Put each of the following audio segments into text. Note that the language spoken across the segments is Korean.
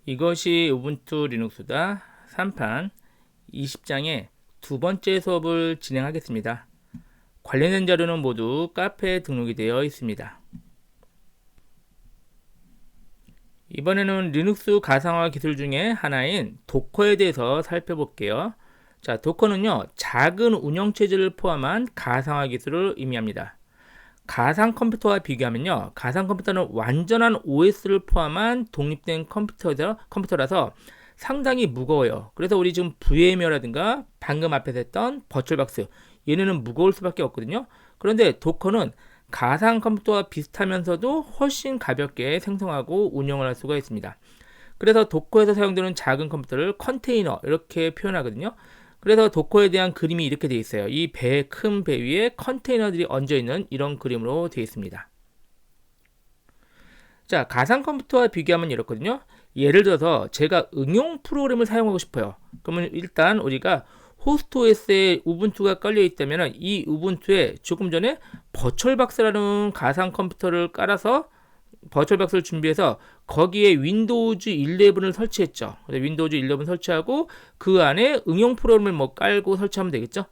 이것이 우분투 리눅스다 3판 20장의 두 번째 수업을 진행하겠습니다. 관련된 자료는 모두 카페에 등록이 되어 있습니다. 이번에는 리눅스 가상화 기술 중에 하나인 도커에 대해서 살펴볼게요. 자, 도커는요, 작은 운영체제를 포함한 가상화 기술을 의미합니다. 가상 컴퓨터와 비교하면요, 가상 컴퓨터는 완전한 OS를 포함한 독립된 컴퓨터라서 상당히 무거워요. 그래서 우리 지금 VMware라든가 방금 앞에서 했던 버추얼박스, 얘네는 무거울 수밖에 없거든요. 그런데 도커는 가상 컴퓨터와 비슷하면서도 훨씬 가볍게 생성하고 운영을 할 수가 있습니다. 그래서 도커에서 사용되는 작은 컴퓨터를 컨테이너 이렇게 표현하거든요. 그래서 도커에 대한 그림이 이렇게 되어 있어요. 이 큰 배 위에 컨테이너들이 얹어 있는 이런 그림으로 되어 있습니다. 자, 가상 컴퓨터와 비교하면 이렇거든요. 예를 들어서 제가 응용 프로그램을 사용하고 싶어요. 그러면 일단 우리가 호스트 OS에 우분투가 깔려 있다면 이 우분투에 조금 전에 버추얼박스라는 가상 컴퓨터를 깔아서 버추얼박스를 준비해서 거기에 윈도우즈 11을 설치했죠. 윈도우즈 11 설치하고 그 안에 응용 프로그램을 뭐 깔고 설치하면 되겠죠.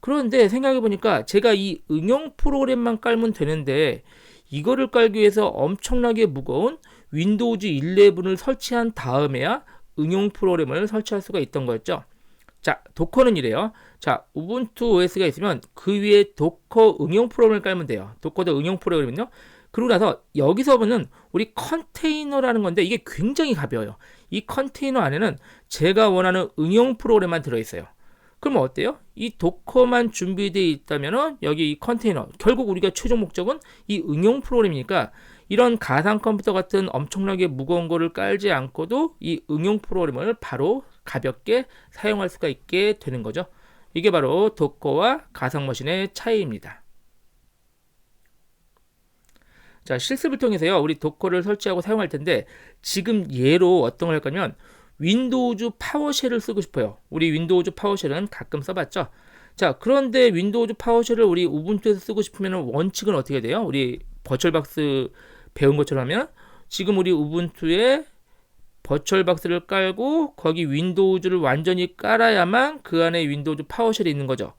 그런데 생각해보니까 제가 이 응용 프로그램만 깔면 되는데 이거를 깔기 위해서 엄청나게 무거운 윈도우즈 11을 설치한 다음에야 응용 프로그램을 설치할 수가 있던 거였죠. 자, 도커는 이래요. 자, 우분투 OS가 있으면 그 위에 도커 응용 프로그램을 깔면 돼요. 도커도 응용 프로그램은요. 그러고 나서 여기서 보면 우리 컨테이너라는 건데 이게 굉장히 가벼워요. 이 컨테이너 안에는 제가 원하는 응용 프로그램만 들어있어요. 그러면 어때요? 이 도커만 준비되어 있다면 여기 이 컨테이너, 결국 우리가 최종 목적은 이 응용 프로그램이니까 이런 가상 컴퓨터 같은 엄청나게 무거운 거를 깔지 않고도 이 응용 프로그램을 바로 가볍게 사용할 수가 있게 되는 거죠. 이게 바로 도커와 가상 머신의 차이입니다. 자, 실습을 통해서요, 우리 도커를 설치하고 사용할 텐데 지금 예로 어떤 걸 할 거냐면 윈도우즈 파워쉘을 쓰고 싶어요. 우리 윈도우즈 파워쉘은 가끔 써봤죠. 자, 그런데 윈도우즈 파워쉘을 우리 우분투에서 쓰고 싶으면 원칙은 어떻게 돼요? 우리 버추얼박스 배운 것처럼 하면 지금 우리 우분투에 버추얼박스를 깔고 거기 윈도우즈를 완전히 깔아야만 그 안에 윈도우즈 파워쉘이 있는 거죠.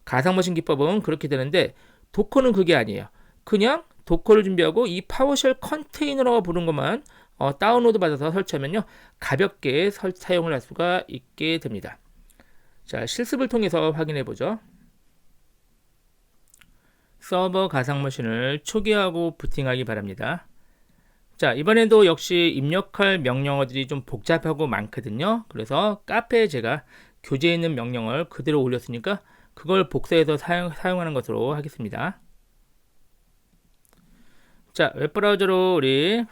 가상머신 기법은 그렇게 되는데 도커는 그게 아니에요. 그냥 도커를 준비하고 이 파워쉘 컨테이너라고 부른 것만 다운로드 받아서 설치하면요, 가볍게 사용을 할 수가 있게 됩니다. 자, 실습을 통해서 확인해 보죠. 서버 가상머신을 초기화하고 부팅하기 바랍니다. 자, 이번에도 역시 입력할 명령어들이 좀 복잡하고 많거든요. 그래서 카페에 제가 교재에 있는 명령어를 그대로 올렸으니까 그걸 복사해서 사용하는 것으로 하겠습니다. 자, 웹브라우저로 우리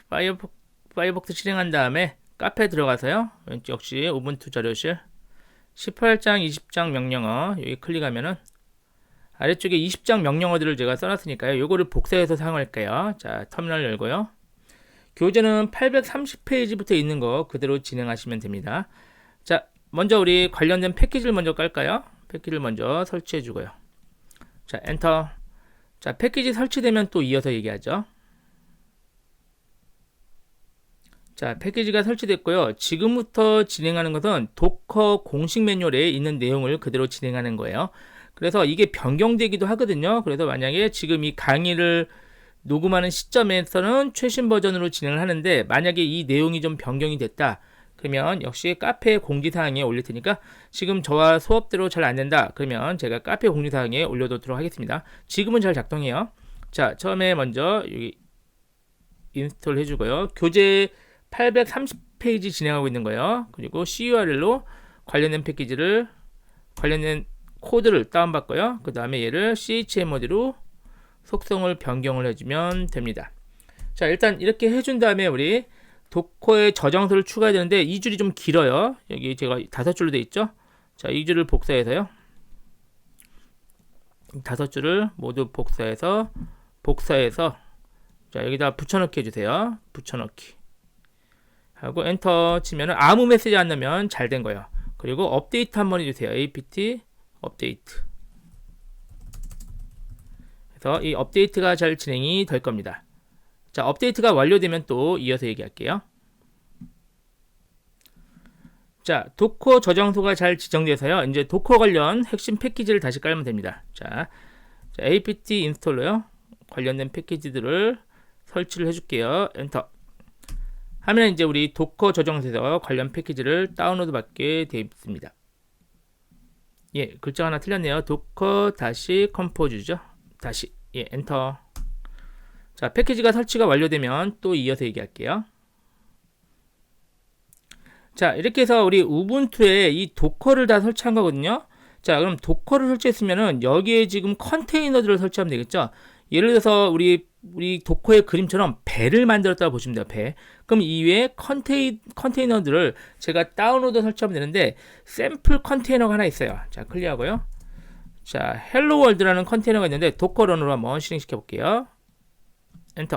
파이어폭스 실행한 다음에 카페에 들어가서요, 역시 우분투 자료실 18장 20장 명령어 여기 클릭하면은 아래쪽에 20장 명령어들을 제가 써놨으니까요, 요거를 복사해서 사용할게요. 자, 터미널 열고요, 교재는 830페이지부터 있는 거 그대로 진행하시면 됩니다. 자, 먼저 우리 관련된 패키지를 먼저 깔까요? 패키지를 먼저 설치해 주고요. 자, 엔터. 자, 패키지 설치되면 또 이어서 얘기하죠. 자, 패키지가 설치됐고요. 지금부터 진행하는 것은 도커 공식 매뉴얼에 있는 내용을 그대로 진행하는 거예요. 그래서 이게 변경되기도 하거든요. 그래서 만약에 지금 이 강의를 녹음하는 시점에서는 최신 버전으로 진행을 하는데 만약에 이 내용이 좀 변경이 됐다 그러면 역시 카페 공지사항에 올릴 테니까 지금 저와 수업대로 잘 안된다 그러면 제가 카페 공지사항에 올려두도록 하겠습니다. 지금은 잘 작동해요. 자, 처음에 먼저 여기 인스톨 해주고요, 교재 830페이지 진행하고 있는 거예요. 그리고 CURL로 관련된 패키지를 관련된 코드를 다운받고요, 그 다음에 얘를 chmod로 속성을 변경을 해주면 됩니다. 자, 일단 이렇게 해준 다음에 우리 도커에 저장소를 추가해야 되는데 이 줄이 좀 길어요. 여기 제가 5줄로 돼 있죠. 자, 이 줄을 복사해서요, 5줄을 모두 복사해서 자, 여기다 붙여넣기 해주세요. 붙여넣기 하고 엔터 치면은 아무 메시지 안 나면 잘 된 거예요. 그리고 업데이트 한번 해주세요. apt 업데이트. 그래서 이 업데이트가 잘 진행이 될 겁니다. 자, 업데이트가 완료되면 또 이어서 얘기할게요. 자, 도커 저장소가 잘 지정돼서요. 이제 도커 관련 핵심 패키지를 다시 깔면 됩니다. 자 apt 인스톨러요. 관련된 패키지들을 설치를 해줄게요. 엔터. 하면 이제 우리 도커 저장소에서 관련 패키지를 다운로드 받게 되어 있습니다. 예, 글자 하나 틀렸네요. 도커 다시 컴포즈죠. 다시 엔터. 자, 패키지가 설치가 완료되면 또 이어서 얘기할게요. 자, 이렇게 해서 우리 우분투에 이 도커를 다 설치한 거거든요. 자, 그럼 도커를 설치했으면은 여기에 지금 컨테이너들을 설치하면 되겠죠. 예를 들어서 우리 도커의 그림처럼 배를 만들었다고 보시면 돼요. 배. 그럼 이 위에 컨테이너들을 제가 다운로드 설치하면 되는데 샘플 컨테이너가 하나 있어요. 자, 클리어하고요. 자, 헬로 월드라는 컨테이너가 있는데 도커런으로 한번 실행시켜 볼게요. 엔터.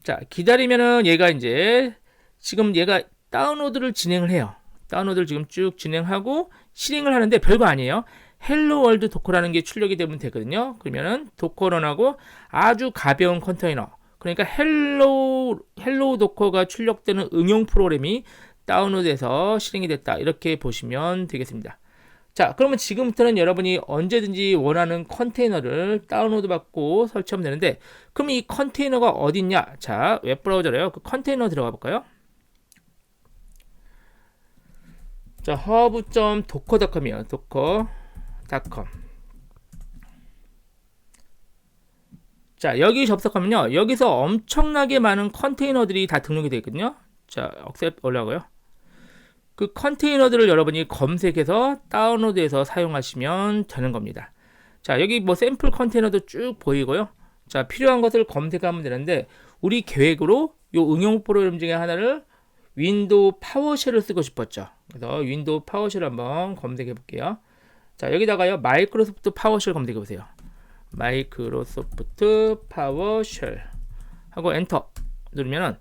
자, 기다리면은 얘가 이제 지금 얘가 다운로드를 진행을 해요. 다운로드를 지금 쭉 진행하고 실행을 하는데 별거 아니에요. 헬로 월드 도커라는 게 출력이 되면 되거든요. 그러면은 도커런하고 아주 가벼운 컨테이너, 그러니까 헬로 도커가 출력되는 응용 프로그램이 다운로드해서 실행이 됐다, 이렇게 보시면 되겠습니다. 자, 그러면 지금부터는 여러분이 언제든지 원하는 컨테이너를 다운로드 받고 설치하면 되는데, 그럼 이 컨테이너가 어디 있냐? 자, 웹브라우저래요. 그 컨테이너 들어가 볼까요? 자, hub.docker.com이에요. docker.com. 자, 여기 접속하면요, 여기서 엄청나게 많은 컨테이너들이 다 등록이 되어 있거든요. 자, accept 올라가고요. 그 컨테이너들을 여러분이 검색해서 다운로드해서 사용하시면 되는 겁니다. 자, 여기 뭐 샘플 컨테이너도 쭉 보이고요. 자, 필요한 것을 검색하면 되는데, 우리 계획으로 요 응용 프로그램 중에 하나를 윈도우 파워쉘을 쓰고 싶었죠. 그래서 윈도우 파워쉘 한번 검색해 볼게요. 자, 여기다가요, 마이크로소프트 파워쉘 검색해 보세요. 마이크로소프트 파워쉘 하고 엔터 누르면은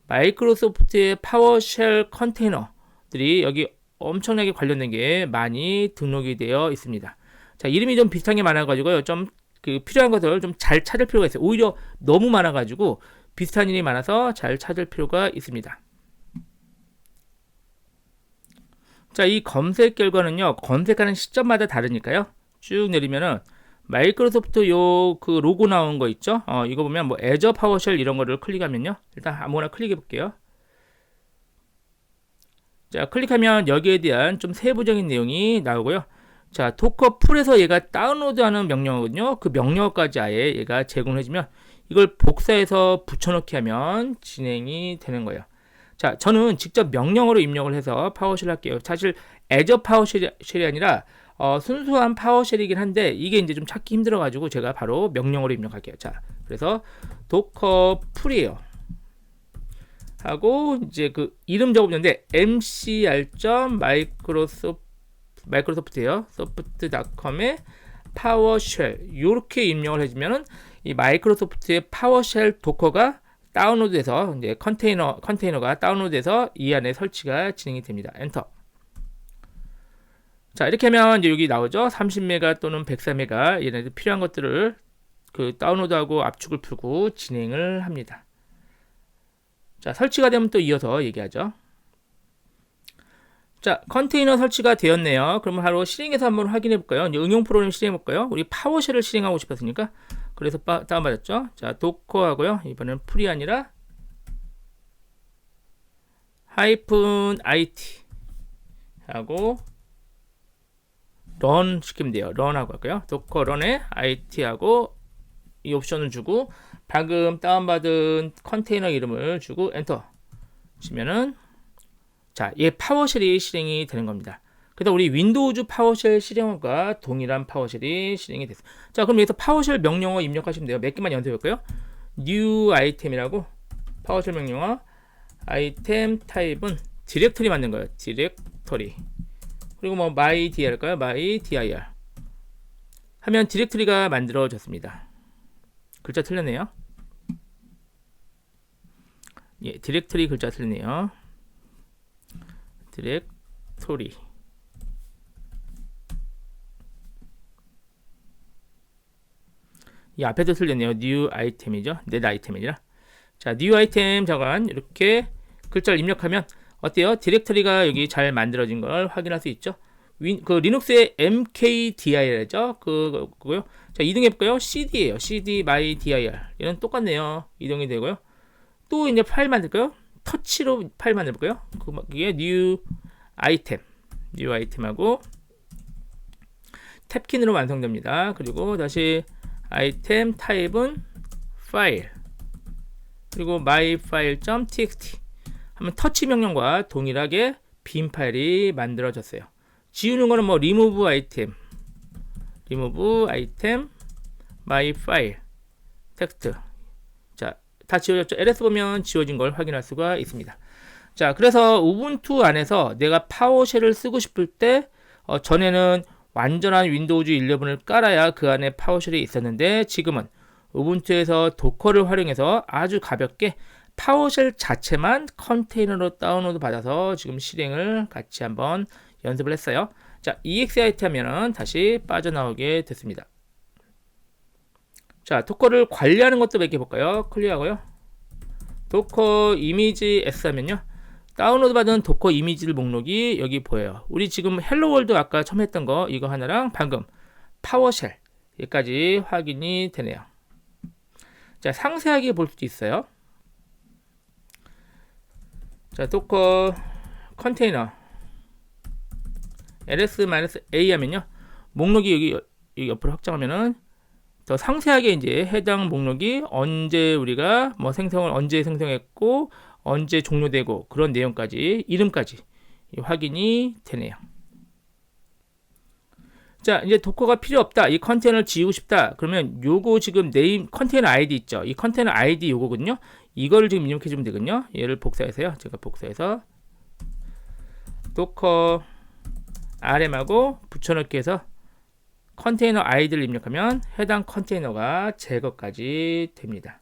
마이크로소프트의 파워쉘 컨테이너들이 여기 엄청나게 관련된 게 많이 등록이 되어 있습니다. 자, 이름이 좀 비슷한 게 많아가지고요, 좀 그 필요한 것을 좀 잘 찾을 필요가 있어요. 오히려 너무 많아가지고 비슷한 일이 많아서 잘 찾을 필요가 있습니다. 자, 이 검색 결과는요, 검색하는 시점마다 다르니까요. 쭉 내리면은 마이크로소프트 요 그 로고 나온 거 있죠? 이거 보면 뭐 애저 파워쉘 이런 거를 클릭하면요, 일단 아무거나 클릭해 볼게요. 자, 클릭하면 여기에 대한 좀 세부적인 내용이 나오고요. 자, 도커 풀에서 얘가 다운로드하는 명령어거든요. 그 명령어까지 아예 얘가 제공을 해주면 이걸 복사해서 붙여넣기 하면 진행이 되는 거예요. 자, 저는 직접 명령어로 입력을 해서 파워쉘 할게요. 사실 애저 파워쉘이 아니라 순수한 파워쉘이긴 한데 이게 이제 좀 찾기 힘들어가지고 제가 바로 명령어로 입력할게요. 자, 그래서 도커 풀이에요. 하고 이제 그 이름 적어보는데 mcr.microsoft예요. soft.com에 파워쉘 이렇게 입력을 해주면은 이 마이크로소프트의 파워쉘 도커가 다운로드해서 이제 컨테이너가 다운로드해서 이 안에 설치가 진행이 됩니다. 엔터. 자, 이렇게 하면 이제 여기 나오죠. 30메가 또는 104메가 얘네들 필요한 것들을 그 다운로드하고 압축을 풀고 진행을 합니다. 자, 설치가 되면 또 이어서 얘기하죠. 자, 컨테이너 설치가 되었네요. 그러면 바로 실행해서 한번 확인해 볼까요? 이제 응용 프로그램 실행해 볼까요? 우리 파워쉘을 실행하고 싶었으니까. 그래서 다운받았죠. 자, 도커 하고요. 이번엔 풀이 아니라 -it 하고 런 시키면 돼요. 런 하고 할까요? 도커 런에 it 하고 이 옵션을 주고 방금 다운받은 컨테이너 이름을 주고 엔터 치면은 자, 얘 파워쉘이 실행이 되는 겁니다. 그래서 우리 윈도우즈 파워쉘 실행어가 동일한 파워쉘이 실행이 됐어요. 자, 그럼 여기서 파워쉘 명령어 입력하시면 돼요. 몇 개만 연습해 볼까요? new item이라고 파워쉘 명령어 아이템 타입은 디렉터리 만든 거예요. 디렉터리. 그리고 뭐 mydir 할까요? mydir 하면 디렉터리가 만들어졌습니다. 글자 틀렸네요. 예, 디렉터리 글자 틀리네요. 디렉토리. 이 앞에도 틀렸네요. new 아이템이죠. net 아이템이 아니라. 자, new 아이템 잠깐 이렇게 글자를 입력하면 어때요? 디렉터리가 여기 잘 만들어진 걸 확인할 수 있죠. 그 리눅스의 mkdir죠. 그거요. 자, 이동해 볼까요? cd예요. cd my dir. 얘는 똑같네요. 이동이 되고요. 또 이제 파일 만들까요? 터치로 파일 만들 볼까요? 그게 new item하고 탭킨으로 완성됩니다. 그리고 다시 아이템 타입은 파일, 그리고 myfile.txt 하면 터치 명령과 동일하게 빈 파일이 만들어졌어요. 지우는 거는 뭐 remove item myfile 텍스트. 자, 다 지워졌죠. ls 보면 지워진 걸 확인할 수가 있습니다. 자, 그래서 우분투 안에서 내가 파워쉘을 쓰고 싶을 때 전에는 완전한 윈도우즈 11을 깔아야 그 안에 파워쉘이 있었는데, 지금은 우분투에서 도커를 활용해서 아주 가볍게 파워쉘 자체만 컨테이너로 다운로드 받아서 지금 실행을 같이 한번 연습을 했어요. 자, exit 하면은 다시 빠져나오게 됐습니다. 자, 도커를 관리하는 것도 몇 개 볼까요? 클리어하고요. 도커 이미지 S 하면요, 다운로드 받은 도커 이미지들 목록이 여기 보여요. 우리 지금 헬로월드 아까 처음 했던 거 이거 하나랑 방금 파워쉘 여기까지 확인이 되네요. 자, 상세하게 볼 수도 있어요. 자, 도커 컨테이너 ls-a 하면요, 목록이 여기 옆으로 확장하면은 더 상세하게 이제 해당 목록이 언제 우리가 뭐 언제 생성했고 언제 종료되고 그런 내용까지, 이름까지 확인이 되네요. 자, 이제 도커가 필요 없다, 이 컨테이너를 지우고 싶다, 그러면 요거 지금 네임 컨테이너 아이디 있죠. 이 컨테이너 아이디 요거거든요. 이거를 지금 입력해 주면 되거든요. 얘를 복사해서요. 제가 복사해서 도커 rm하고 붙여넣기 해서 컨테이너 아이디를 입력하면 해당 컨테이너가 제거까지 됩니다.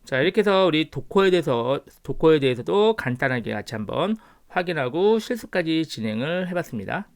자, 이렇게 해서 우리 도커에 대해서도 간단하게 같이 한번 확인하고 실습까지 진행을 해봤습니다.